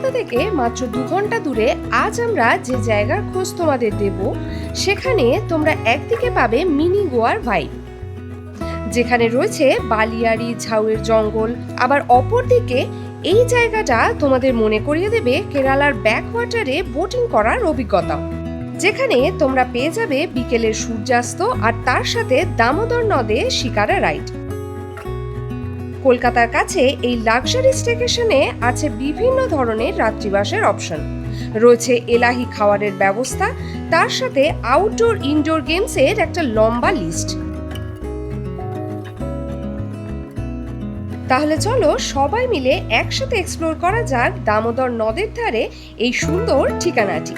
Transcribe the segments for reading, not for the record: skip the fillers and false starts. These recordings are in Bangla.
কলকাতা থেকে মাত্র 2 ঘন্টা দূরে আজ আমরা যে জায়গার খোঁজ তোমাদের দেব, সেখানে তোমরা একদিকে পাবে মিনি গোয়ার ভাইব, যেখানে রয়েছে বালিয়াড়ি ঝাউয়ের জঙ্গল, আবার অপরদিকে এই জায়গাটা তোমাদের মনে করিয়ে দেবে কেরালার ব্যাকওয়াটারে বোটিং করার অভিজ্ঞতা, যেখানে তোমরা পেয়ে যাবে বিকেলের সূর্যাস্ত আর তার সাথে দামোদর নদে শিকারা রাইড। কলকাতার কাছে এই লাক্সারি স্টেকেশনে আছে বিভিন্ন ধরনের রাত্রিবাসের অপশন, রয়েছে এলাহি খাবারের ব্যবস্থা, তার সাথে আউটডোর ইনডোর গেমসের একটা লম্বা লিস্ট। তাহলে চলো সবাই মিলে একসাথে এক্সপ্লোর করা যাক দামোদর নদের ধারে এই সুন্দর ঠিকানাটি।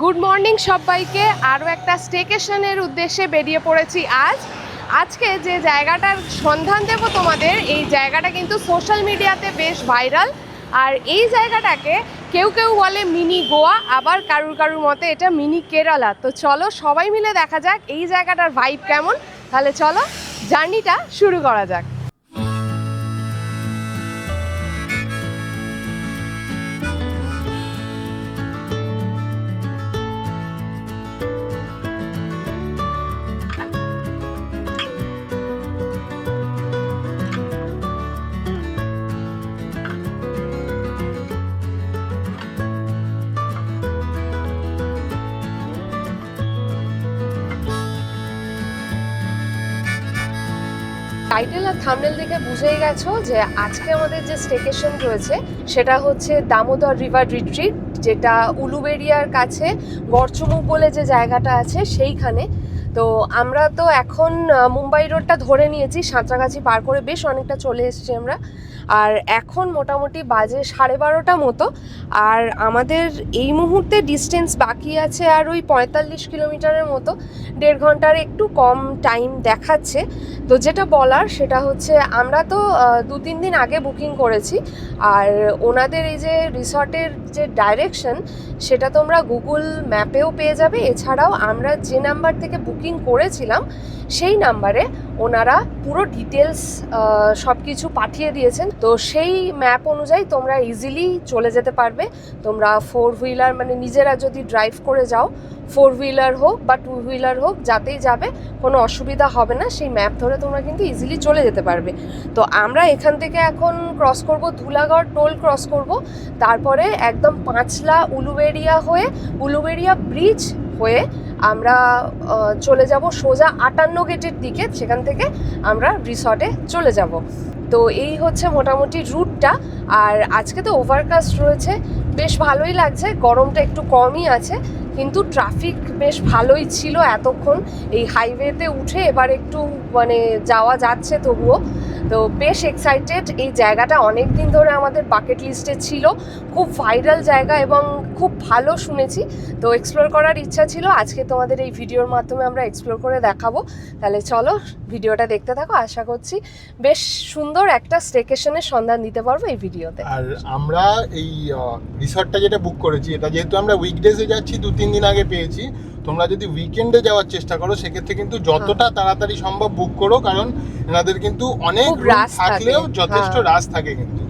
গুড মর্নিং সবাইকে, আরও একটা স্টেকেশনের উদ্দেশ্যে বেরিয়ে পড়েছি আজকে যে জায়গাটার সন্ধান দেব তোমাদের, এই জায়গাটা কিন্তু সোশ্যাল মিডিয়াতে বেশ ভাইরাল। আর এই জায়গাটাকে কেউ কেউ বলে মিনি গোয়া, আবার কারুর মতে এটা মিনি কেরালা। তো চলো সবাই মিলে দেখা যাক এই জায়গাটার ভাইব কেমন। তাহলে চলো জার্নিটা শুরু করা যাক। টাইটেল আর থাম্বনেল দেখে বুঝেই গেছো যে আজকে আমাদের যে স্টেকেশন রয়েছে সেটা হচ্ছে দামোদর রিভার রিট্রিট, যেটা উলুবেড়িয়ার কাছে গড়চুমুক বলে যে জায়গাটা আছে সেইখানে। তো আমরা তো এখন মুম্বাই রোডটা ধরে নিয়েছি, সাঁতরাগাছি পার করে বেশ অনেকটা চলে এসেছি আমরা। আর এখন মোটামুটি বাজে 12:30 মতো, আর আমাদের এই মুহূর্তে ডিস্টেন্স বাকি আছে আর ওই 45 কিলোমিটারের মতো, 1.5 ঘন্টার একটু কম টাইম দেখাচ্ছে। তো যেটা বলার সেটা হচ্ছে আমরা তো 2-3 দিন আগে বুকিং করেছি, আর ওনাদের এই যে রিসর্টের যে ডাইরেকশন সেটা তোমরা গুগল ম্যাপেও পেয়ে যাবে। এছাড়াও আমরা যে নাম্বার থেকে বুকিং করেছিলাম সেই নাম্বারে ওনারা পুরো ডিটেলস সব কিছু পাঠিয়ে দিয়েছেন। তো সেই ম্যাপ অনুযায়ী তোমরা ইজিলি চলে যেতে পারবে। তোমরা 4 হুইলার মানে নিজেরা যদি ড্রাইভ করে যাও, 4 হুইলার হোক বা 2 হুইলার হোক, যাতেই যাবে কোনো অসুবিধা হবে না। সেই ম্যাপ ধরে তোমরা কিন্তু ইজিলি চলে যেতে পারবে। তো আমরা এখান থেকে এখন ক্রস করব ধুলাগড় টোল ক্রস করব, তারপরে একদম পাঁচলা উলুবেড়িয়া হয়ে উলুবেড়িয়া ব্রিজ হয়ে আমরা চলে যাব সোজা 58 গেটের দিকে, সেখান থেকে আমরা রিসর্টে চলে যাব। তো এই হচ্ছে মোটামুটি রুটটা। আর আজকে তো ওভারকাস্ট রয়েছে, বেশ ভালোই লাগছে, গরমটা একটু কমই আছে, কিন্তু ট্রাফিক বেশ ভালোই ছিল এতক্ষণ। এই হাইওয়েতে উঠে এবার একটু মানে যাওয়া যাচ্ছে তবুও। তো বেশ এক্সাইটেড। এই জায়গাটা অনেক দিন ধরে আমাদের বাকেট লিস্টে ছিল, খুব ভাইরাল জায়গা এবং খুব ভালো শুনেছি। তো এক্সপ্লোর করার ইচ্ছা ছিল, আজকে তোমাদের এই ভিডিওর মাধ্যমে আমরা এক্সপ্লোর করে দেখাবো। তাহলে চলো ভিডিওটা দেখতে থাকো, আশা করছি বেশ সুন্দর একটা স্টেকেশনের সন্ধান দিতে পারবো এই ভিডিওতে। আর আমরা এই রিসর্টটা যেটা বুক করেছি, এটা যেহেতু আমরা উইকডেজে যাচ্ছি, 2-3 দিন আগে পেয়েছি। তোমরা যদি উইকেন্ডে যাওয়ার চেষ্টা করো সেক্ষেত্রে কিন্তু যতটা তাড়াতাড়ি সম্ভব বুক করো, কারণ এনাদের কিন্তু অনেক রাশ থাকলেও যথেষ্ট রাশ থাকে কিন্তু।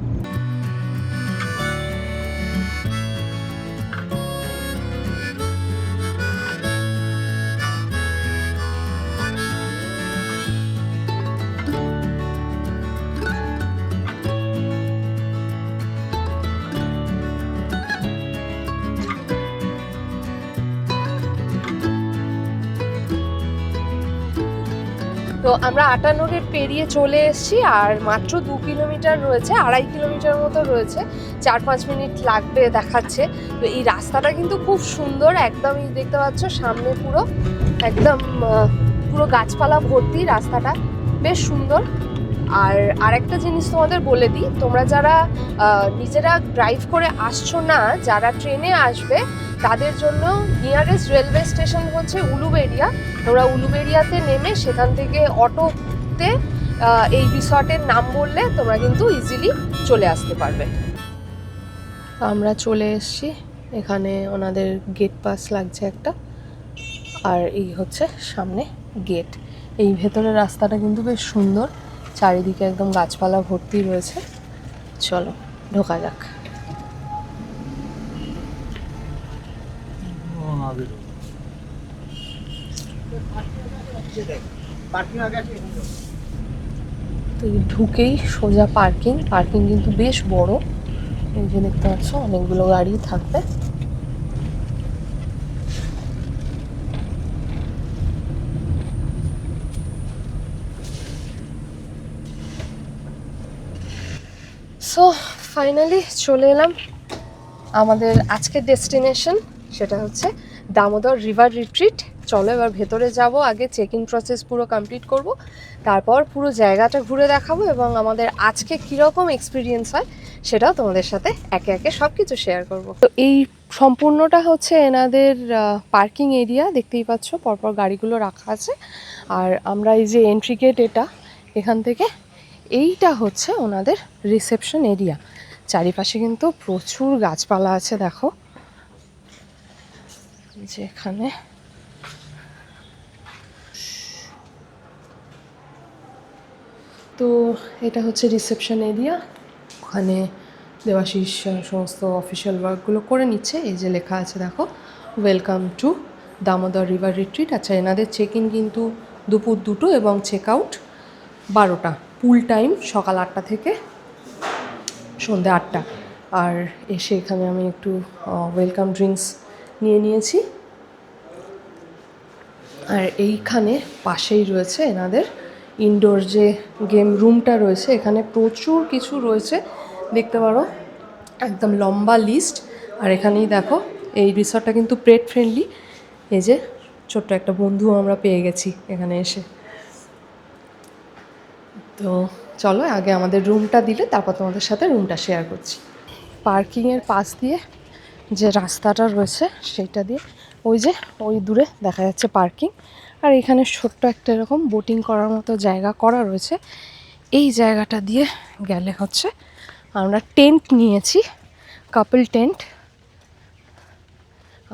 তো আমরা 58 গেট পেরিয়ে চলে এসেছি, আর মাত্র 2 কিলোমিটার রয়েছে, 2.5 কিলোমিটার মতো রয়েছে, 4-5 মিনিট লাগবে দেখাচ্ছে। তো এই রাস্তাটা কিন্তু খুব সুন্দর, একদমই দেখতে পাচ্ছ সামনে পুরো একদম পুরো গাছপালা ভর্তি, রাস্তাটা বেশ সুন্দর। আর আরেকটা জিনিস তোমাদের বলে দিই, তোমরা যারা নিজেরা ড্রাইভ করে আসছো না, যারা ট্রেনে আসবে তাদের জন্য নিয়ারেস্ট রেলওয়ে স্টেশন হচ্ছে উলুবেড়িয়া। তোমরা উলুবেড়িয়াতে নেমে সেখান থেকে অটোতে এই রিসর্টের নাম বললে তোমরা কিন্তু ইজিলি চলে আসতে পারবে। আমরা চলে এসেছি, এখানে ওনাদের গেট পাস লাগছে একটা, আর এই হচ্ছে সামনে গেট। এই ভেতরের রাস্তাটা কিন্তু বেশ সুন্দর, চারিদিকে একদম গাছপালা ভর্তি রয়েছে। চলো ঢোকা যাক। তো ঢুকেই সোজা পার্কিং কিন্তু বেশ বড়, এই যে দেখতে পাচ্ছ অনেকগুলো গাড়ি থাকবে। সো ফাইনালি চলে এলাম আমাদের আজকের ডেস্টিনেশন, সেটা হচ্ছে দামোদর রিভার রিট্রিট। চলো এবার ভেতরে যাব, আগে চেক ইন প্রসেস পুরো কমপ্লিট করব, তারপর পুরো জায়গাটা ঘুরে দেখাবো এবং আমাদের আজকে কীরকম এক্সপিরিয়েন্স হয় সেটাও তোমাদের সাথে একে একে সব কিছু শেয়ার করব। তো এই সম্পূর্ণটা হচ্ছে এনাদের পার্কিং এরিয়া, দেখতেই পাচ্ছ পরপর গাড়িগুলো রাখা আছে। আর আমরা এই যে এন্ট্রি গেট, এখান থেকে এইটা হচ্ছে ওনাদের রিসেপশন এরিয়া। চারিপাশে কিন্তু প্রচুর গাছপালা আছে, দেখো যে এখানে। তো এটা হচ্ছে রিসেপশন এরিয়া, ওখানে দেবাশিস সমস্ত অফিসিয়াল ওয়ার্কগুলো করে নিচ্ছে। এই যে লেখা আছে দেখো, welcome to Damodar river retreat. আচ্ছা, এনাদের চেক ইন কিন্তু দুপুর 2টো এবং চেক আউট 12টা, পুল টাইম সকাল 8টা থেকে সন্ধ্যে 8টা। আর এসে এখানে আমি একটু ওয়েলকাম ড্রিঙ্কস নিয়ে নিয়েছি। আর এইখানে পাশেই রয়েছে এনাদের ইনডোর যে গেম রুমটা রয়েছে, এখানে প্রচুর কিছু রয়েছে দেখতে পারো, একদম লম্বা লিস্ট। আর এখানেই দেখো এই রিসর্টটা কিন্তু পেট ফ্রেন্ডলি। এই যে ছোট্ট একটা বন্ধু আমরা পেয়ে গেছি এখানে এসে। তো চলো আগে আমাদের রুমটা দিলে তারপর তোমাদের সাথে রুমটা শেয়ার করছি। পার্কিংয়ের পাশ দিয়ে যে রাস্তাটা রয়েছে সেটা দিয়ে ওই দূরে দেখা যাচ্ছে পার্কিং। আর এখানে ছোট্ট একটা এরকম বোটিং করার মতো জায়গা করা রয়েছে। এই জায়গাটা দিয়ে গেলে হচ্ছে আমরা টেন্ট নিয়েছি, কাপল টেন্ট।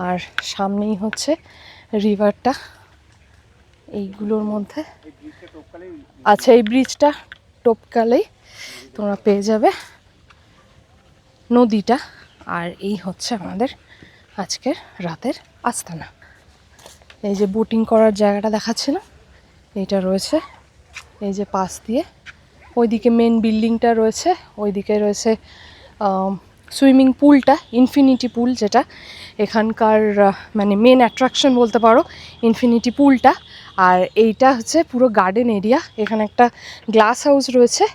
আর সামনেই হচ্ছে রিভারটা এইগুলোর মধ্যে। আচ্ছা, এই ব্রিজটা টপকালেই তোমরা পেয়ে যাবে নদীটা। আর এই হচ্ছে আমাদের আজকের রাতের আস্তানা। এই যে বোটিং করার জায়গাটা দেখাচ্ছে না, এইটা রয়েছে এই যে পাশ দিয়ে। ওইদিকে মেন বিল্ডিংটা রয়েছে, ওইদিকে রয়েছে সুইমিং পুলটা, ইনফিনিটি পুল, যেটা এখানকার মানে মেন অ্যাট্রাকশন বলতে পারো, ইনফিনিটি পুলটা। আর এইটা হচ্ছে পুরো গার্ডেন এরিয়া, এখানে একটা গ্লাস হাউস রয়েছে।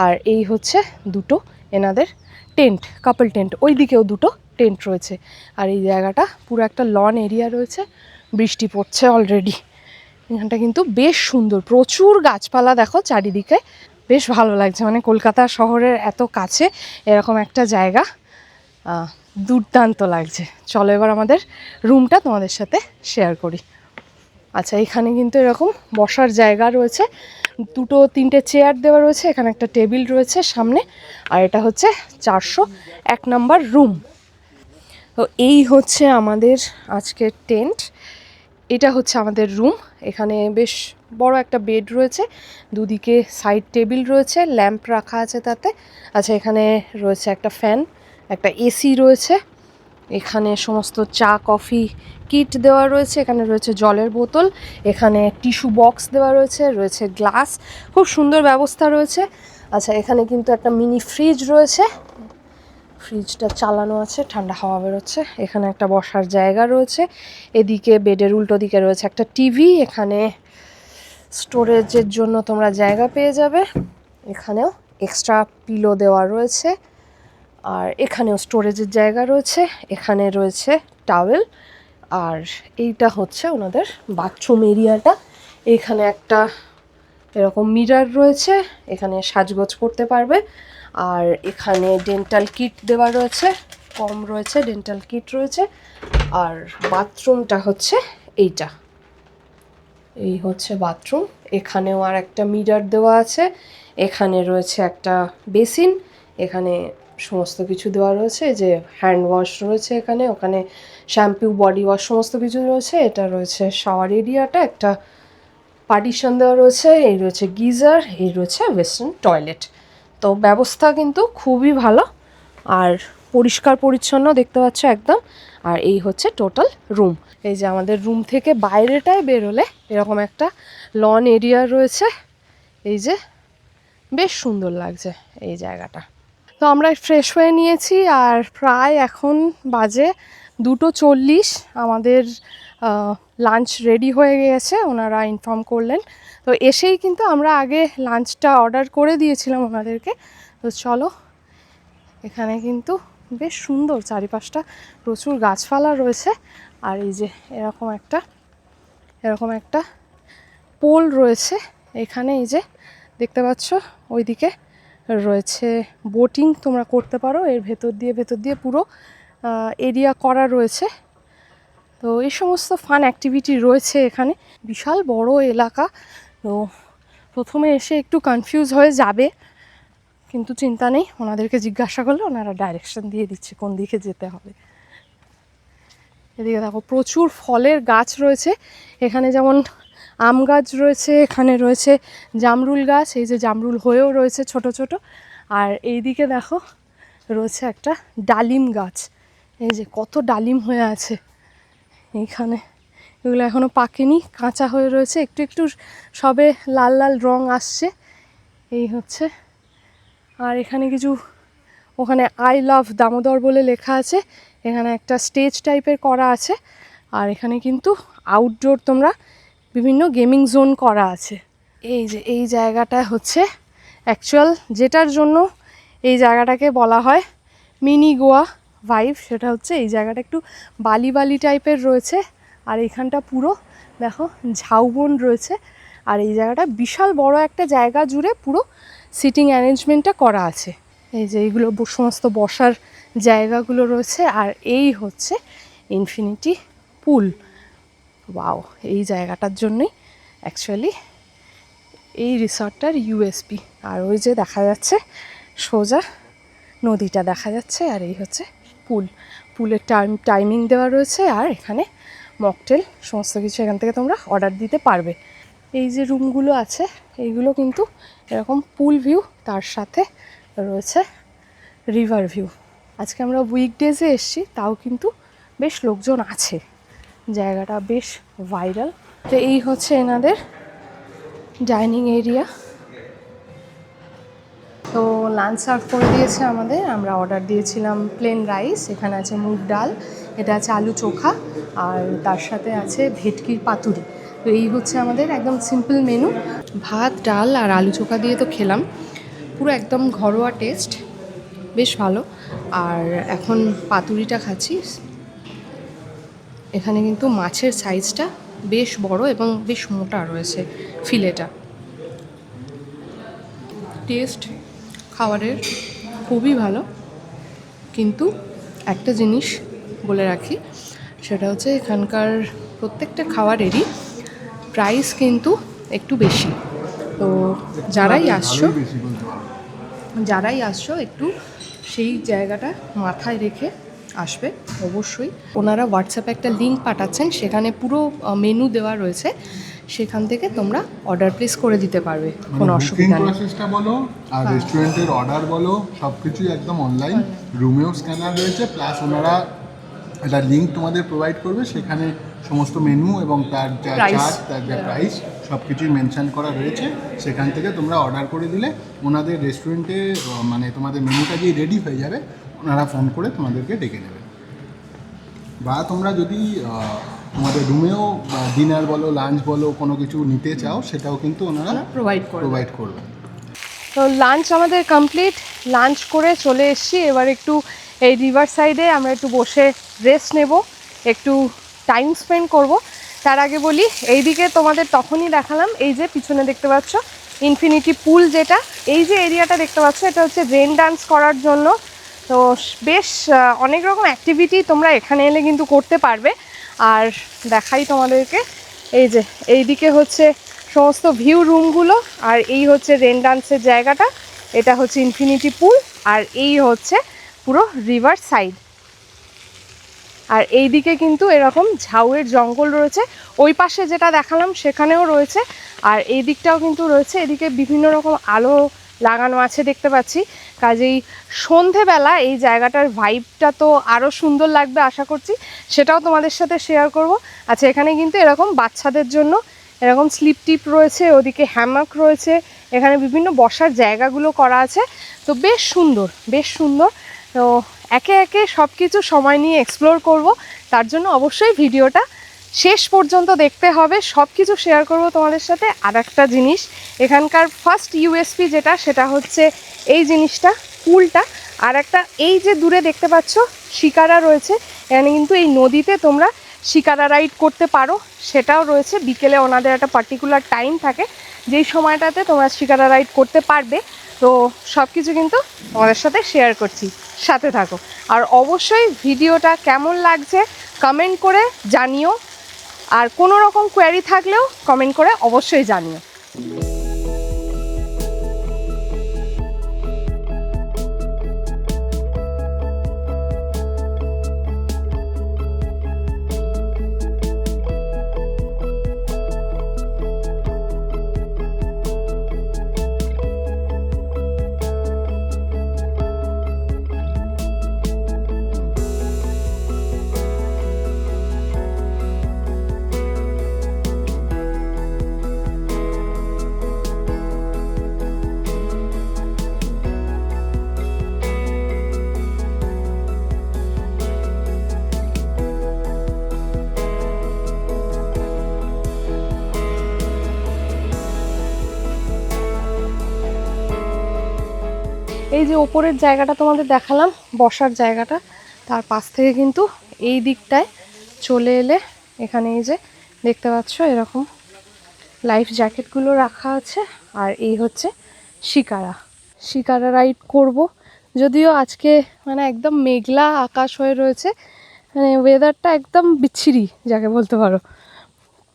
আর এই হচ্ছে দুটো এনাদের টেন্ট, কাপল টেন্ট, ওই দিকেও দুটো টেন্ট রয়েছে। আর এই জায়গাটা পুরো একটা লন এরিয়া রয়েছে, বৃষ্টি পড়ছে অলরেডি। এখানটা কিন্তু বেশ সুন্দর, প্রচুর গাছপালা দেখো চারিদিকে, বেশ ভালো লাগছে। মানে কলকাতা শহরের এত কাছে এরকম একটা জায়গা, দুর্দান্ত লাগছে। চলো এবার আমাদের রুমটা তোমাদের সাথে শেয়ার করি। আচ্ছা, এখানে কিন্তু এরকম বসার জায়গা রয়েছে, 2-3টে চেয়ার দেওয়া রয়েছে, এখানে একটা টেবিল রয়েছে সামনে। আর এটা হচ্ছে 401 নম্বর রুম। তো এই হচ্ছে আমাদের আজকের টেন্ট, এটা হচ্ছে আমাদের রুম। এখানে বেশ বড় একটা বেড রয়েছে, দুদিকে সাইড টেবিল রয়েছে, ল্যাম্প রাখা আছে তাতে। আচ্ছা, এখানে রয়েছে একটা ফ্যান, একটা এসি রয়েছে, এখানে সমস্ত চা কফি কিট দেওয়া রয়েছে, এখানে রয়েছে জলের বোতল, এখানে টিস্যু বক্স দেওয়া রয়েছে, রয়েছে গ্লাস, খুব সুন্দর ব্যবস্থা রয়েছে। আচ্ছা, এখানে কিন্তু একটা মিনি ফ্রিজ রয়েছে, ফ্রিজটা চালানো আছে, ঠান্ডা হাওয়া বেরোচ্ছে। এখানে একটা বসার জায়গা রয়েছে, এদিকে বেডের উল্টো দিকে রয়েছে একটা টিভি, এখানে স্টোরেজের জন্য তোমরা জায়গা পেয়ে যাবে। এখানেও এক্সট্রা পিলো দেওয়া রয়েছে, আর এখানেও স্টোরেজের জায়গা রয়েছে, এখানে রয়েছে টাওয়েল। আর এইটা হচ্ছে ওনাদের বাথরুম এরিয়াটা, এখানে একটা এরকম মিরর রয়েছে, এখানে সাজগোজ করতে পারবে। আর এখানে ডেন্টাল কিট দেওয়া রয়েছে, কম রয়েছে, ডেন্টাল কিট রয়েছে। আর বাথরুমটা হচ্ছে এইটা, এই হচ্ছে বাথরুম। এখানেও আর একটা মিরর দেওয়া আছে, এখানে রয়েছে একটা বেসিন, এখানে সমস্ত কিছু দেওয়া রয়েছে, যে হ্যান্ড ওয়াশ রয়েছে এখানে, ওখানে শ্যাম্পু, বডি ওয়াশ সমস্ত কিছু রয়েছে। এটা রয়েছে শাওয়ার এরিয়াটা, একটা পার্টিশন দেওয়া রয়েছে, এই রয়েছে গিজার, এই রয়েছে ওয়েস্টার্ন টয়লেট। তো ব্যবস্থা কিন্তু খুবই ভালো আর পরিষ্কার পরিচ্ছন্ন দেখতে পাচ্ছ একদম। আর এই হচ্ছে টোটাল রুম। এই যে আমাদের রুম থেকে বাইরেটায় বেরোলে এরকম একটা লন এরিয়া রয়েছে, এই যে বেশ সুন্দর লাগছে এই জায়গাটা। তো আমরা ফ্রেশ হয়ে নিয়েছি আর প্রায় এখন বাজে 2:40। আমাদের লাঞ্চ রেডি হয়ে গেছে, ওনারা ইনফর্ম করলেন। তো এসেই কিন্তু আমরা আগে লাঞ্চটা অর্ডার করে দিয়েছিলাম ওনাদেরকে। তো চলো, এখানে কিন্তু বেশ সুন্দর, চারিপাশটা প্রচুর গাছপালা রয়েছে। আর এই যে এরকম একটা পোল রয়েছে এখানে, এই যে দেখতে পাচ্ছ ওইদিকে রয়েছে বোটিং তোমরা করতে পারো, এর ভেতর দিয়ে পুরো এরিয়া করা রয়েছে। তো এই সমস্ত ফান অ্যাক্টিভিটি রয়েছে এখানে, বিশাল বড় এলাকা। তো প্রথমে এসে একটু কনফিউজ হয়ে যাবে, কিন্তু চিন্তা নেই, ওনাদেরকে জিজ্ঞাসা করলে ওনারা ডাইরেকশন দিয়ে দিচ্ছে কোন দিকে যেতে হবে। এদিকে দেখো প্রচুর ফলের গাছ রয়েছে এখানে, যেমন আম গাছ রয়েছে, এখানে রয়েছে জামরুল গাছ, এই যে জামরুল হয়েও রয়েছে ছোট ছোট। আর এইদিকে দেখো রয়েছে একটা ডালিম গাছ, এই যে কত ডালিম হয়ে আছে এইখানে। এগুলো এখনও পাকেনি, কাঁচা হয়ে রয়েছে, একটু একটু সবে লাল লাল রং আসছে, এই হচ্ছে। আর এখানে কিছু, ওখানে আই লাভ দামোদর বলে লেখা আছে, এখানে একটা স্টেজ টাইপের করা আছে। আর এখানে কিন্তু আউটডোর তোমরা বিভিন্ন গেমিং জোন করা আছে। এই যে এই জায়গাটা হচ্ছে অ্যাকচুয়াল যেটার জন্য এই জায়গাটাকে বলা হয় মিনি গোয়া ভাইব, সেটা হচ্ছে এই জায়গাটা একটু বালি বালি টাইপের রয়েছে। আর এইখানটা পুরো দেখো ঝাউবন রয়েছে। আর এই জায়গাটা বিশাল বড় একটা জায়গা জুড়ে পুরো সিটিং অ্যারেঞ্জমেন্টটা করা আছে। এই যে এইগুলো সমস্ত বসার জায়গাগুলো রয়েছে। আর এই হচ্ছে ইনফিনিটি পুল। ওয়াও, এই জায়গাটার জন্যই অ্যাকচুয়ালি এই রিসর্টটার ইউএসপি। আর ওই যে দেখা যাচ্ছে সোজা নদীটা দেখা যাচ্ছে। আর এই হচ্ছে পুলের টাইমিং দেওয়া রয়েছে। আর এখানে মকটেল সমস্ত কিছু এখান থেকে তোমরা অর্ডার দিতে পারবে। এই যে রুমগুলো আছে এইগুলো কিন্তু এরকম পুল ভিউ, তার সাথে রয়েছে রিভার ভিউ। আজকে আমরা উইকডেজে এসেছি, তাও কিন্তু বেশ লোকজন আছে, জায়গাটা বেশ ভাইরাল। তো এই হচ্ছে এনাদের ডাইনিং এরিয়া। তো লাঞ্চ সার্ভ করে দিয়েছে আমাদের, আমরা অর্ডার দিয়েছিলাম প্লেন রাইস, এখানে আছে মুগ ডাল, এটা আছে আলু চোখা, আর তার সাথে আছে ভেটকির পাতুরি। তো এই হচ্ছে আমাদের একদম সিম্পল মেনু। ভাত, ডাল আর আলু চোখা দিয়ে তো খেলাম, পুরো একদম ঘরোয়া টেস্ট, বেশ ভালো। আর এখন পাতুরিটা খাচ্ছি। এখানে কিন্তু মাছের সাইজটা বেশ বড় এবং বেশ মোটা রয়েছে ফিলেটা। টেস্ট খাবারের খুবই ভালো, কিন্তু একটা জিনিস বলে রাখি, সেটা হচ্ছে এখানকার প্রত্যেকটা খাবারেরই প্রাইস কিন্তু একটু বেশি। তো যারাই আসছো একটু সেই জায়গাটা মাথায় রেখে আসবে অবশ্যই। ওনারা হোয়াটসঅ্যাপে একটা লিঙ্ক পাঠাচ্ছেন, সেখানে পুরো মেনু দেওয়া রয়েছে, সেখান থেকে তোমরা অর্ডার প্লেস করে দিতে পারবে, কোনো অসুবিধা নেই। প্রসেসটা বলো আর রেস্টুরেন্টের অর্ডার বলো, সব কিছুই একদম অনলাইন। রুমেও স্ক্যানার রয়েছে, প্লাস ওনারা একটা লিঙ্ক তোমাদের প্রোভাইড করবে, সেখানে সমস্ত মেনু এবং তার যা চার্জ, তার যা প্রাইস সব কিছুই মেনশন করা রয়েছে। সেখান থেকে তোমরা অর্ডার করে দিলে ওনাদের রেস্টুরেন্টে মানে তোমাদের মেনুটা যেই রেডি হয়ে যাবে, ওনারা ফোন করে তোমাদেরকে ডেকে নেবে। বা তোমরা যদি তোমাদের রুমেও ডিনার বলো, লাঞ্চ বলো, কোনো কিছু নিতে চাও, সেটাও কিন্তু ওনারা প্রোভাইড করবে। তো লাঞ্চ আমাদের কমপ্লিট, লাঞ্চ করে চলে এসেছি। এবার একটু এই রিভার সাইডে আমরা একটু বসে রেস্ট নেব, একটু টাইম স্পেন্ড করব। তার আগে বলি, এইদিকে তোমাদের তখনই দেখালাম, এই যে পিছনে দেখতে পাচ্ছ ইনফিনিটি পুল, যেটা এই যে এরিয়াটা দেখতে পাচ্ছ এটা হচ্ছে রেন ডান্স করার জন্য। তো বেশ অনেক রকম অ্যাক্টিভিটি তোমরা এখানে এলে কিন্তু করতে পারবে। আর দেখাই তোমাদেরকে, এই যে এইদিকে হচ্ছে সমস্ত ভিউ রুমগুলো, আর এই হচ্ছে রেন ডান্সের জায়গাটা, এটা হচ্ছে ইনফিনিটি পুল, আর এই হচ্ছে পুরো রিভার সাইড। আর এই দিকে কিন্তু এরকম ঝাউয়ের জঙ্গল রয়েছে, ওই পাশে যেটা দেখালাম সেখানেও রয়েছে, আর এই দিকটাও কিন্তু রয়েছে। এদিকে বিভিন্ন রকম আলো লাগানো আছে দেখতে পাচ্ছি, কাজেই সন্ধেবেলা এই জায়গাটার ভাইবটা তো আরও সুন্দর লাগবে আশা করছি, সেটাও তোমাদের সাথে শেয়ার করব। আচ্ছা, এখানে কিন্তু এরকম বাচ্চাদের জন্য এরকম স্লিপ টিপ রয়েছে, ওদিকে হ্যামাক রয়েছে, এখানে বিভিন্ন বসার জায়গাগুলো করা আছে। তো বেশ সুন্দর, বেশ সুন্দর। তো একে একে সব কিছু সময় নিয়ে এক্সপ্লোর করব, তার জন্য অবশ্যই ভিডিওটা শেষ পর্যন্ত দেখতে হবে। সব কিছু শেয়ার করব তোমাদের সাথে। আর একটা জিনিস, এখানকার ফার্স্ট ইউএসপি যেটা, সেটা হচ্ছে এই জিনিসটা, পুলটা। আর একটা এই যে দূরে দেখতে পাচ্ছ শিকারা রয়েছে, এখানে কিন্তু এই নদীতে তোমরা শিকারা রাইড করতে পারো, সেটাও রয়েছে। বিকেলে ওনাদের একটা পার্টিকুলার টাইম থাকে যেই সময়টাতে তোমরা শিকারা রাইড করতে পারবে। তো সব কিছু কিন্তু তোমাদের সাথে শেয়ার করছি, সাথে থাকো। আর অবশ্যই ভিডিওটা কেমন লাগছে কমেন্ট করে জানিও, আর কোনো রকম কোয়ারি থাকলেও কমেন্ট করে অবশ্যই জানিও। এই যে ওপরের জায়গাটা তোমাদের দেখালাম, বসার জায়গাটা, তার পাশ থেকে কিন্তু এই দিকটায় চলে এলে এখানে এই যে দেখতে পাচ্ছ এরকম লাইফ জ্যাকেটগুলো রাখা আছে। আর এই হচ্ছে শিকারা রাইড করব। যদিও আজকে মানে একদম মেঘলা আকাশ হয়ে রয়েছে, মানে ওয়েদারটা একদম বিচ্ছিরি যাকে বলতে পারো।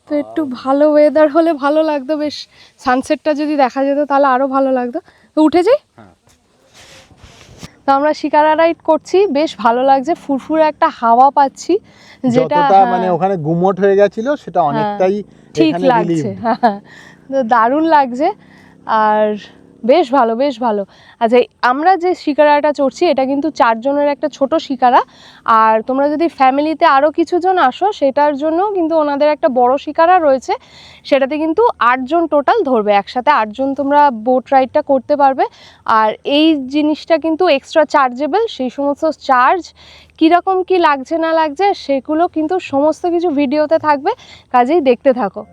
তো একটু ভালো ওয়েদার হলে ভালো লাগতো, বেশ সানসেটটা যদি দেখা যেত তাহলে আরও ভালো লাগতো। তো উঠে যাই। তো আমরা শিকারা রাইড করছি, বেশ ভালো লাগছে, ফুরফুরে একটা হাওয়া পাচ্ছি, যেটা মানে ওখানে গুমোট হয়ে গেছিল সেটা অনেকটাই ঠিক লাগছে। তো দারুণ লাগছে, আর বেশ ভালো, বেশ ভালো। আচ্ছা, আমরা যে শিকারাটা চড়ছি এটা কিন্তু 4 জনের একটা ছোট শিকারা, আর তোমরা যদি ফ্যামিলিতে আরও কিছু জন আসো সেটার জন্য কিন্তু ওনাদের একটা বড় শিকারা রয়েছে, সেটাতে কিন্তু 8 জন টোটাল ধরবে, একসাথে 8 জন তোমরা বোট রাইডটা করতে পারবে। আর এই জিনিসটা কিন্তু এক্সট্রা চার্জেবল, সেই সমস্ত চার্জ কীরকম কী লাগছে না লাগছে সেগুলো কিন্তু সমস্ত কিছু ভিডিওতে থাকবে, কাজেই দেখতে থাকো।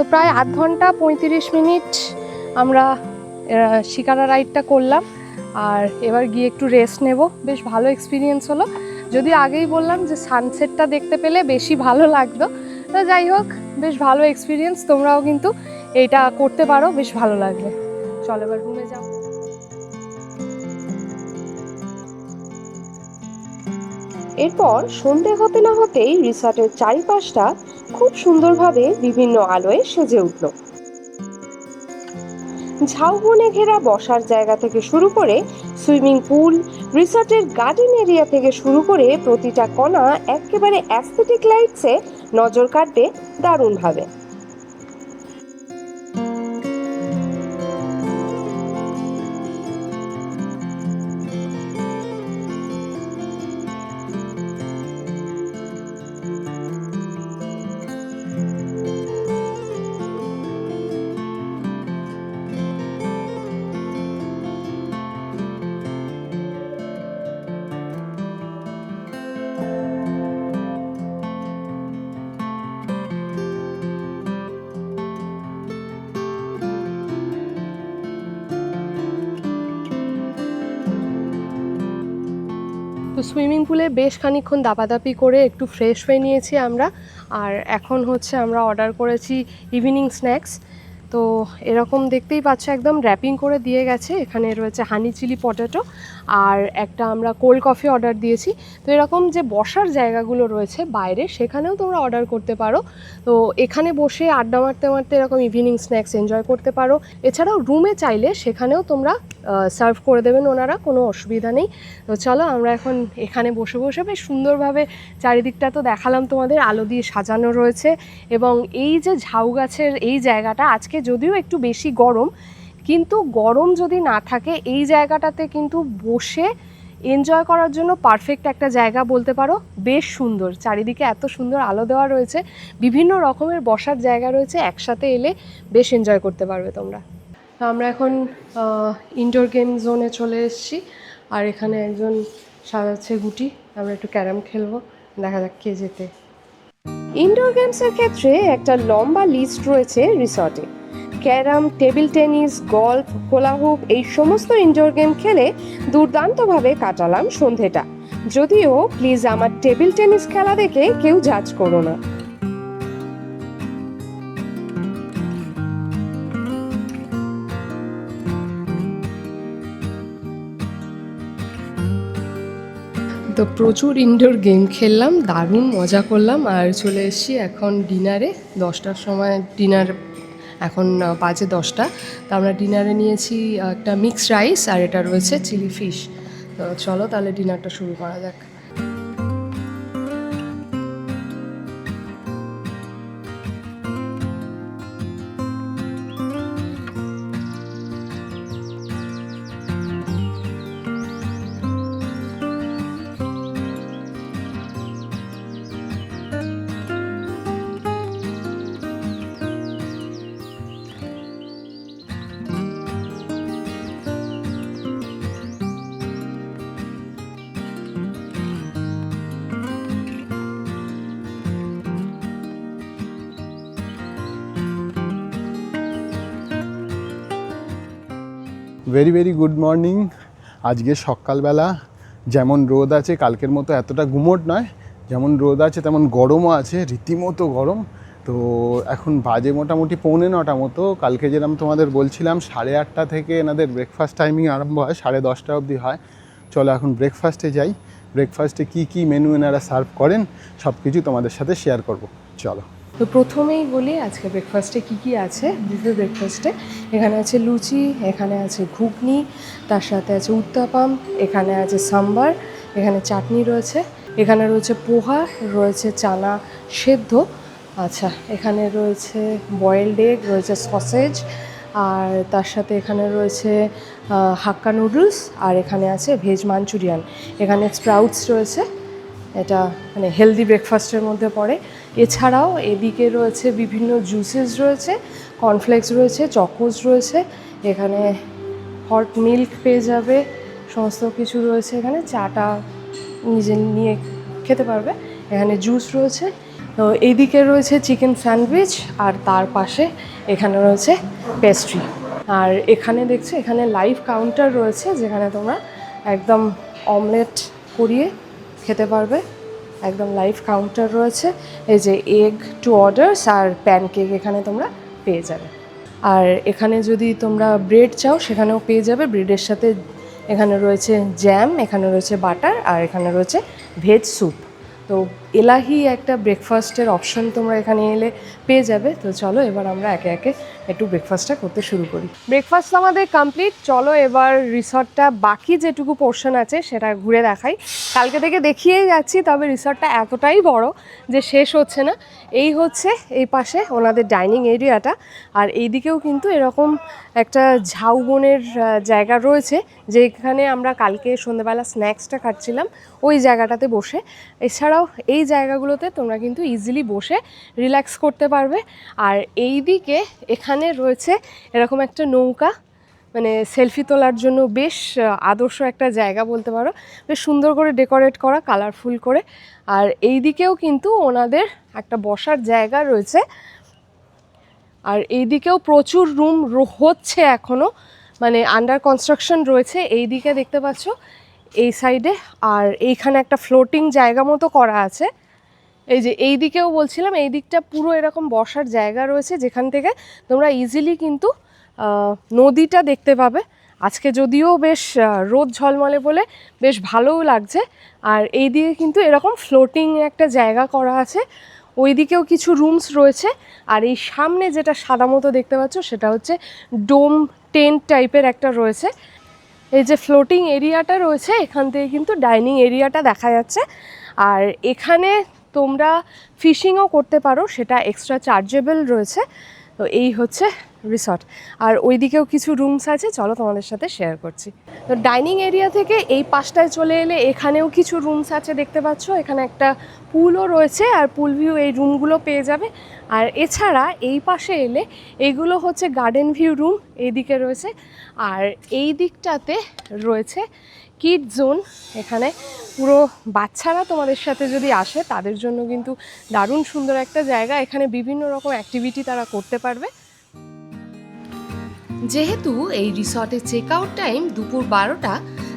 তো প্রায় 8 ঘন্টা 35 মিনিট আমরা শিকারা রাইডটা করলাম, আর এবার গিয়ে একটু রেস্ট নেব। বেশ ভালো এক্সপিরিয়েন্স হলো, যদি আগেই বললাম যে সানসেটটা দেখতে পেলে বেশি ভালো লাগতো। তো যাই হোক, বেশ ভালো এক্সপিরিয়েন্স, তোমরাও কিন্তু এইটা করতে পারো, বেশ ভালো লাগবে। চলো এবার রুমে যাও। এরপর সন্ধে হতে না হতেই রিসর্টের চারিপাশটা খুব সুন্দরভাবে বিভিন্ন আলোয় সেজে উঠল। ঝাউবনে ঘেরা বসার জায়গা থেকে শুরু করে সুইমিং পুল, রিসর্টের গার্ডেন এরিয়া থেকে শুরু করে প্রতিটা কণা একেবারে অ্যাস্থেটিক লাইটসে নজর কাটবে দারুণভাবে। তো সুইমিং পুলে বেশ খানিকক্ষণ দাপাদাপি করে একটু ফ্রেশ হয়ে নিয়েছি আমরা। আর এখন হচ্ছে আমরা অর্ডার করেছি ইভিনিং স্ন্যাক্স। তো এরকম দেখতেই পাচ্ছ একদম র্যাপিং করে দিয়ে গেছে। এখানে রয়েছে হানি চিলি পটেটো আর একটা আমরা কোল্ড কফি অর্ডার দিয়েছি। তো এরকম যে বসার জায়গাগুলো রয়েছে বাইরে, সেখানেও তোমরা অর্ডার করতে পারো। তো এখানে বসে আড্ডা মারতে মারতে এরকম ইভিনিং স্ন্যাক্স এনজয় করতে পারো। এছাড়াও রুমে চাইলে সেখানেও তোমরা সার্ভ করে দেবেন ওনারা, কোনো অসুবিধা নেই। তো চলো আমরা এখন এখানে বসে বসে বেশ সুন্দরভাবে চারিদিকটা তো দেখালাম তোমাদের, আলো দিয়ে সাজানো রয়েছে। এবং এই যে ঝাউ গাছের এই জায়গাটা, আজকে যদিও একটু বেশি গরম, কিন্তু গরম যদি না থাকে এই জায়গাটাতে কিন্তু বসে এনজয় করার জন্য পারফেক্ট একটা জায়গা বলতে পারো। বেশ সুন্দর, চারিদিকে এত সুন্দর আলো দেওয়া রয়েছে, বিভিন্ন রকমের বসার জায়গা রয়েছে, একসাথে এলে বেশ এনজয় করতে পারবে তোমরা। তো আমরা এখন ইনডোর গেম জোনে চলে এসেছি। আর এখানে একজন সাজাচ্ছে গুটি, আমরা একটু ক্যারাম খেলবো, দেখা যাক কে জেতে। ইনডোর গেমসের ক্ষেত্রে একটা লম্বা লিস্ট রয়েছে রিসর্টে। ক্যারাম, টেবিল টেনিস, গল্ফ, হোলা হুপ এই সমস্ত ইনডোর গেম খেলে দুর্দান্তভাবে কাটালাম সন্ধেটা। যদিও প্লিজ আমার টেবিল টেনিস খেলা দেখে কেউ জাজ করো না। তো প্রচুর ইনডোর গেম খেললাম, দারুণ মজা করলাম। আর চলে এসেছি এখন ডিনারে। 10টার সময় ডিনার, এখন বাজে 10টা। তো আমরা ডিনারে নিয়েছি একটা মিক্সড রাইস আর এটা রয়েছে চিলি ফিশ। তো চলো তাহলে ডিনারটা শুরু করা যাক। Very very good morning. আজকে সকালবেলা যেমন রোদ আছে, কালকের মতো এতটা গুমোট নয়, যেমন রোদ আছে তেমন গরমও আছে, রীতিমতো গরম। তো এখন বাজে মোটামুটি 8:45 মতো। কালকে যেরকম তোমাদের বলছিলাম 8:30 থেকে এনাদের ব্রেকফাস্ট টাইমিং আরম্ভ হয়, 10:30 অবধি হয়। চলো এখন ব্রেকফাস্টে যাই। ব্রেকফাস্টে কী মেনু এনারা সার্ভ করেন সব কিছু তোমাদের সাথে শেয়ার করব, চলো। তো প্রথমেই বলি আজকে ব্রেকফাস্টে কি কি আছে। বুফে ব্রেকফাস্টে এখানে আছে লুচি, এখানে আছে ঘুগনি, তার সাথে আছে উত্তাপাম, এখানে আছে সাম্বার, এখানে চাটনি রয়েছে, এখানে রয়েছে পোহা, রয়েছে চানা সেদ্ধ, আচ্ছা এখানে রয়েছে বয়েলড এগ, রয়েছে সসেজ, আর তার সাথে এখানে রয়েছে হাক্কা নুডলস, আর এখানে আছে ভেজ মাঞ্চুরিয়ান, এখানে স্প্রাউটস রয়েছে, এটা মানে হেলদি ব্রেকফাস্টের মধ্যে পড়ে। এছাড়াও এদিকে রয়েছে বিভিন্ন জুসেস রয়েছে, কর্নফ্লেক্স রয়েছে, চকোস রয়েছে, এখানে হট মিল্ক পেয়ে যাবে, সমস্ত কিছু রয়েছে। এখানে চাটা নিজে নিয়ে খেতে পারবে, এখানে জুস রয়েছে। তো এইদিকে রয়েছে চিকেন স্যান্ডউইচ, আর তার পাশে এখানে রয়েছে পেস্ট্রি। আর এখানে দেখছো এখানে লাইভ কাউন্টার রয়েছে, যেখানে তোমরা একদম অমলেট করিয়ে খেতে পারবে, একদম লাইভ কাউন্টার রয়েছে। এই যে এগ টু অর্ডার্স আর প্যানকেক এখানে তোমরা পেয়ে যাবে। আর এখানে যদি তোমরা ব্রেড চাও সেখানেও পেয়ে যাবে, ব্রেডের সাথে এখানে রয়েছে জ্যাম, এখানে রয়েছে বাটার, আর এখানে রয়েছে ভেজ স্যুপ। তো এলাহি একটা ব্রেকফাস্টের অপশন তোমরা এখানে এলে পেয়ে যাবে। তো চলো এবার আমরা একে একে একটু ব্রেকফাস্টটা করতে শুরু করি। ব্রেকফাস্ট আমাদের কমপ্লিট, চলো এবার রিসর্টটা বাকি যেটুকু পোর্শন আছে সেটা ঘুরে দেখাই। কালকে থেকে দেখিয়েই যাচ্ছি, তবে রিসর্টটা এতটাই বড় যে শেষ হচ্ছে না। এই হচ্ছে এই পাশে ওনাদের ডাইনিং এরিয়াটা, আর এইদিকেও কিন্তু এরকম একটা ঝাউবনের জায়গা রয়েছে, যেখানে আমরা কালকে সন্ধ্যেবেলা স্ন্যাক্সটা খাচ্ছিলাম ওই জায়গাটাতে বসে। এছাড়াও এই জায়গাগুলোতে তোমরা কিন্তু ইজিলি বসে রিল্যাক্স করতে পারবে। আর এই দিকে এখানে রয়েছে এরকম একটা নৌকা, মানে সেলফি তোলার জন্য বেশ আদর্শ একটা জায়গা বলতে পারো, বেশ সুন্দর করে ডেকোরেট করা, কালারফুল করে। আর এই দিকেও কিন্তু ওনাদের একটা বসার জায়গা রয়েছে। আর এই দিকেও প্রচুর রুম হচ্ছে এখনও, মানে আন্ডার কনস্ট্রাকশন রয়েছে। এই দিকে দেখতে পাচ্ছ এই সাইডে, আর এইখানে একটা ফ্লোটিং জায়গা মতো করা আছে। এই যে এই দিকেও বলছিলাম, এই দিকটা পুরো এরকম বসার জায়গা রয়েছে যেখান থেকে তোমরা ইজিলি কিন্তু নদীটা দেখতে পাবে। আজকে যদিও বেশ রোদ ঝলমলে বলে বেশ ভালোও লাগছে। আর এই দিকে কিন্তু এরকম ফ্লোটিং একটা জায়গা করা আছে, ওই দিকেও কিছু রুমস রয়েছে। আর এই সামনে যেটা সাদা মতো দেখতে পাচ্ছ সেটা হচ্ছে ডোম টেন্ট টাইপের একটা রয়েছে। এই যে ফ্লোটিং এরিয়াটা রয়েছে এখান থেকে কিন্তু ডাইনিং এরিয়াটা দেখা যাচ্ছে। আর এখানে তোমরা ফিশিংও করতে পারো, সেটা এক্সট্রা চার্জেবল রয়েছে। তো এই হচ্ছে রিসর্ট। আর ওই দিকেও কিছু রুমস আছে, চলো তোমাদের সাথে শেয়ার করছি। তো ডাইনিং এরিয়া থেকে এই পাশটায় চলে এলে এখানেও কিছু রুমস আছে দেখতে পাচ্ছ। এখানে একটা পুলও রয়েছে, আর পুল ভিউ এই রুমগুলো পেয়ে যাবে। আর এছাড়া এই পাশে এলে এইগুলো হচ্ছে গার্ডেন ভিউ রুম, এইদিকে রয়েছে। আর এই দিকটাতে রয়েছে কিড জোন। এখানে পুরো বাচ্চারা তোমাদের সাথে যদি আসে তাদের জন্য কিন্তু দারুণ সুন্দর একটা জায়গা। এখানে বিভিন্ন রকম অ্যাক্টিভিটি তারা করতে পারবে। যেহেতু এই রিসর্টের চেক আউট টাইম দুপুর 12টা,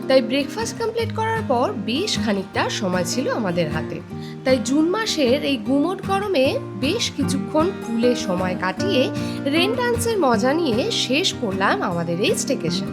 তাই ব্রেকফাস্ট কমপ্লিট করার পর বেশ খানিকটা সময় ছিল আমাদের হাতে। তাই জুন মাসের এই গুমোট গরমে বেশ কিছুক্ষণ পুলে সময় কাটিয়ে রেন ডান্সের মজা নিয়ে শেষ করলাম আমাদের এই স্টেকেশন।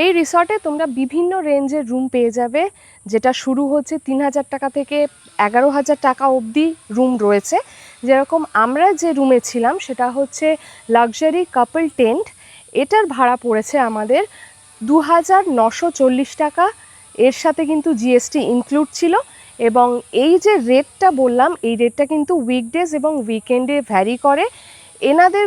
এই রিসর্টে তোমরা বিভিন্ন রেঞ্জের রুম পেয়ে যাবে, যেটা শুরু হচ্ছে 3,000 টাকা থেকে 11,000 টাকা অবধি রুম রয়েছে। যেরকম আমরা যে রুমে ছিলাম সেটা হচ্ছে লাক্সারি কাপল টেন্ট। এটার ভাড়া পড়েছে আমাদের 2,940 টাকা। এর সাথে কিন্তু জিএসটি ইনক্লুড ছিল। এবং এই যে রেটটা বললাম, এই রেটটা কিন্তু উইকডেজ এবং উইকেন্ডে ভ্যারি করে। এনাদের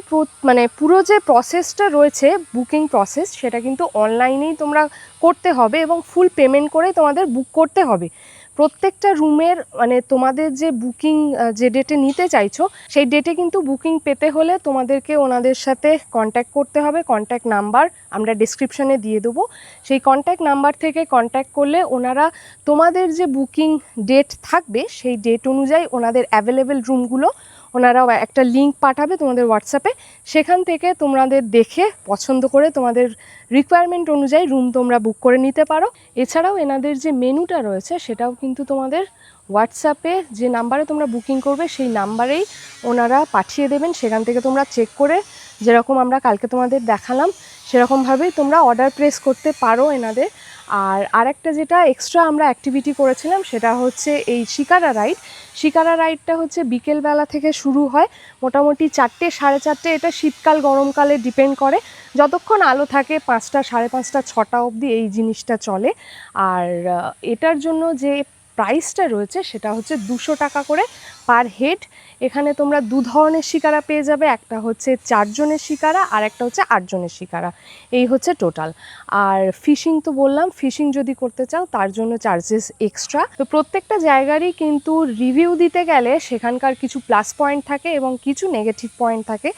মানে পুরো যে প্রসেসটা রয়েছে বুকিং প্রসেস, সেটা কিন্তু অনলাইনেই তোমরা করতে হবে এবং ফুল পেমেন্ট করে তোমাদের বুক করতে হবে। প্রত্যেকটা রুমের মানে তোমাদের যে বুকিং যে ডেটে নিতে চাইছো সেই ডেটে কিন্তু বুকিং পেতে হলে তোমাদেরকে ওনাদের সাথে কন্ট্যাক্ট করতে হবে। কন্ট্যাক্ট নাম্বার আমরা ডিসক্রিপশানে দিয়ে দেবো। সেই কন্ট্যাক্ট নাম্বার থেকে কন্ট্যাক্ট করলে ওনারা তোমাদের যে বুকিং ডেট থাকবে সেই ডেট অনুযায়ী ওনাদের অ্যাভেলেবেল রুমগুলো ওনারাও একটা লিঙ্ক পাঠাবে তোমাদের হোয়াটসঅ্যাপে। সেখান থেকে তোমাদের দেখে পছন্দ করে তোমাদের রিকোয়ারমেন্ট অনুযায়ী রুম তোমরা বুক করে নিতে পারো। এছাড়াও এনাদের যে মেনুটা রয়েছে সেটাও কিন্তু তোমাদের হোয়াটসঅ্যাপে যে নাম্বারে তোমরা বুকিং করবে সেই নাম্বারেই ওনারা পাঠিয়ে দেবেন। সেখান থেকে তোমরা চেক করে যেরকম আমরা কালকে তোমাদের দেখালাম সেরকমভাবেই তোমরা অর্ডার প্লেস করতে পারো এনাদের। আর আরেকটা যেটা এক্সট্রা আমরা অ্যাক্টিভিটি করেছিলাম সেটা হচ্ছে এই শিকারা রাইড। শিকারা রাইডটা হচ্ছে বিকেলবেলা থেকে শুরু হয়, মোটামুটি 4টে 4:30, এটা শীতকাল গরমকালে ডিপেন্ড করে। যতক্ষণ আলো থাকে 5টা 5:30 6টা অবধি এই জিনিসটা চলে। আর এটার জন্য যে প্রাইসটা রয়েছে সেটা হচ্ছে 200 টাকা করে পার হেড। এখানে তোমরা 2 ধরনের শিকারা পেয়ে যাবে, একটা হচ্ছে 4 জনের শিকারা আর একটা হচ্ছে 8 জনের শিকারা। এই হচ্ছে টোটাল। আর ফিশিং তো বললাম, ফিশিং যদি করতে চাও তার জন্য চার্জেস এক্সট্রা। তো প্রত্যেকটা জায়গারই কিন্তু রিভিউ দিতে গেলে সেখানকার কিছু প্লাস পয়েন্ট থাকে এবং কিছু নেগেটিভ পয়েন্ট থাকে।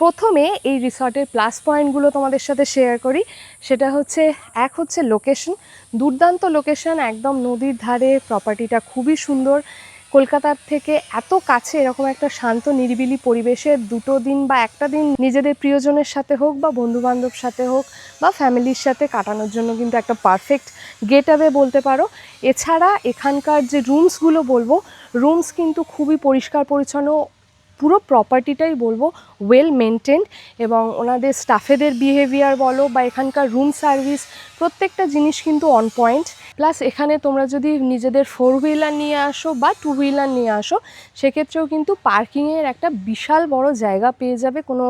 প্রথমে এই রিসর্টের প্লাস পয়েন্টগুলো তোমাদের সাথে শেয়ার করি। সেটা হচ্ছে এক হচ্ছে লোকেশন, দুর্দান্ত লোকেশন, একদম নদীর ধারে, প্রপার্টিটা খুবই সুন্দর। কলকাতার থেকে এত কাছে এরকম একটা শান্ত নিরিবিলি পরিবেশে 2 দিন বা একটা দিন নিজেদের প্রিয়জনের সাথে হোক বা বন্ধুবান্ধব সাথে হোক বা ফ্যামিলির সাথে কাটানোর জন্য কিন্তু একটা পারফেক্ট গেট অ্যাওয়ে বলতে পারো। এছাড়া এখানকার যে রুমসগুলো বলবো, রুমস কিন্তু খুবই পরিষ্কার পরিচ্ছন্ন, পুরো প্রপার্টিটাই বলবো ওয়েল মেনটেন্ড। এবং ওনাদের স্টাফেদের বিহেভিয়ার বলো বা এখানকার রুম সার্ভিস, প্রত্যেকটা জিনিস কিন্তু অন পয়েন্ট। প্লাস এখানে তোমরা যদি নিজেদের 4 হুইলার নিয়ে আসো বা 2 হুইলার নিয়ে আসো সেক্ষেত্রেও কিন্তু পার্কিংয়ের একটা বিশাল বড় জায়গা পেয়ে যাবে, কোনো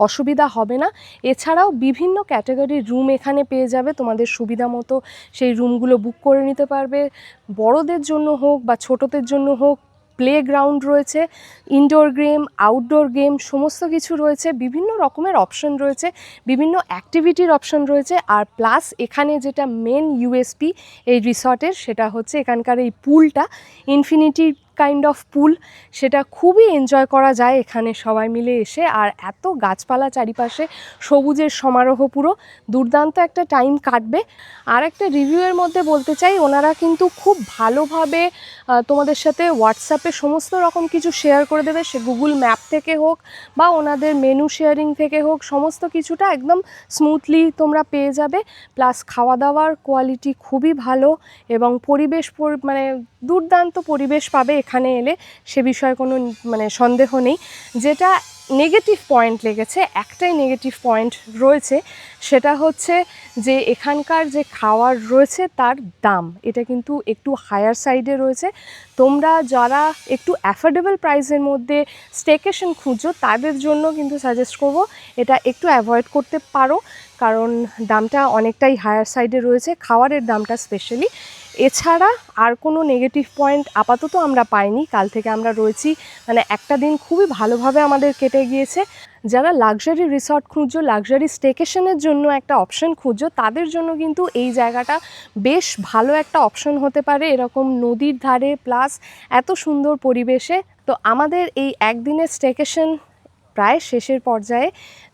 অসুবিধা হবে না। এছাড়াও বিভিন্ন ক্যাটাগরির রুম এখানে পেয়ে যাবে, তোমাদের সুবিধা মতো সেই রুমগুলো বুক করে নিতে পারবে। বড়দের জন্য হোক বা ছোটদের জন্য হোক, প্লেগ্রাউন্ড রয়েছে, ইনডোর গেম, আউটডোর গেম সমস্ত কিছু রয়েছে, বিভিন্ন রকমের অপশন রয়েছে, বিভিন্ন অ্যাক্টিভিটির অপশন রয়েছে। আর প্লাস এখানে যেটা মেন ইউএসপি এই রিসর্টের, সেটা হচ্ছে এখানকার এই পুলটা, ইনফিনিটি কাইন্ড অফ পুল, সেটা খুবই এনজয় করা যায় এখানে সবাই মিলে এসে। আর এত গাছপালা চারিপাশে, সবুজের সমারোহ, পুরো দুর্দান্ত একটা টাইম কাটবে। আর একটা রিভিউয়ের মধ্যে বলতে চাই, ওনারা কিন্তু খুব ভালোভাবে তোমাদের সাথে হোয়াটসঅ্যাপে সমস্ত রকম কিছু শেয়ার করে দেবে, সে গুগল ম্যাপ থেকে হোক বা ওনাদের মেনু শেয়ারিং থেকে হোক, সমস্ত কিছুটা একদম স্মুথলি তোমরা পেয়ে যাবে। প্লাস খাওয়া দাওয়ার কোয়ালিটি খুবই ভালো এবং পরিবেশ মানে দুর্দান্ত পরিবেশ পাবে এখানে এলে, সে বিষয়ে কোনো মানে সন্দেহ নেই। যেটা নেগেটিভ পয়েন্ট লেগেছে, একটাই নেগেটিভ পয়েন্ট রয়েছে, সেটা হচ্ছে যে এখানকার যে খাওয়ার রয়েছে তার দাম, এটা কিন্তু একটু হায়ার সাইডে রয়েছে। তোমরা যারা একটু অ্যাফোর্ডেবল প্রাইসের মধ্যে স্টেকেশন খুঁজো তাদের জন্য কিন্তু সাজেস্ট করব এটা একটু অ্যাভয়েড করতে পারো, কারণ দামটা অনেকটাই হায়ার সাইডে রয়েছে, খাওয়ারের দামটা স্পেশালি। এছাড়া আর কোনো নেগেটিভ পয়েন্ট আপাতত আমরা পাইনি। কাল থেকে আমরা রয়েছি, মানে একটা দিন খুবই ভালোভাবে আমাদের কেটে গিয়েছে। যারা লাক্সারি রিসর্ট খুঁজছো, লাক্সারি স্টেকেশনের জন্য একটা অপশন খুঁজছো, তাদের জন্য কিন্তু এই জায়গাটা বেশ ভালো একটা অপশন হতে পারে, এরকম নদীর ধারে প্লাস এত সুন্দর পরিবেশে। তো আমাদের এই একদিনের স্টেকেশন প্রায় শেষের পর্যায়ে।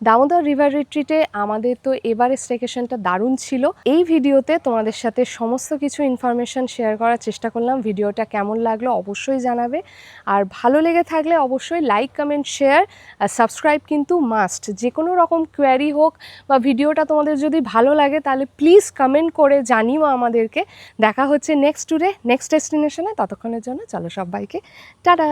দামোদর রিভার রিট্রিটে আমাদের তো এবারে স্টেকেশনটা দারুণ ছিল। এই ভিডিওতে তোমাদের সাথে সমস্ত কিছু ইনফরমেশান শেয়ার করার চেষ্টা করলাম। ভিডিওটা কেমন লাগলো অবশ্যই জানাবে, আর ভালো লেগে থাকলে অবশ্যই লাইক, কমেন্ট, শেয়ার আর সাবস্ক্রাইব কিন্তু মাস্ট। যে কোনো রকম কোয়ারি হোক বা ভিডিওটা তোমাদের যদি ভালো লাগে তাহলে প্লিজ কমেন্ট করে জানিও আমাদেরকে। দেখা হচ্ছে নেক্সট ট্যুরে, নেক্সট ডেস্টিনেশনে। ততক্ষণের জন্য চলো সবাইকে টাটা।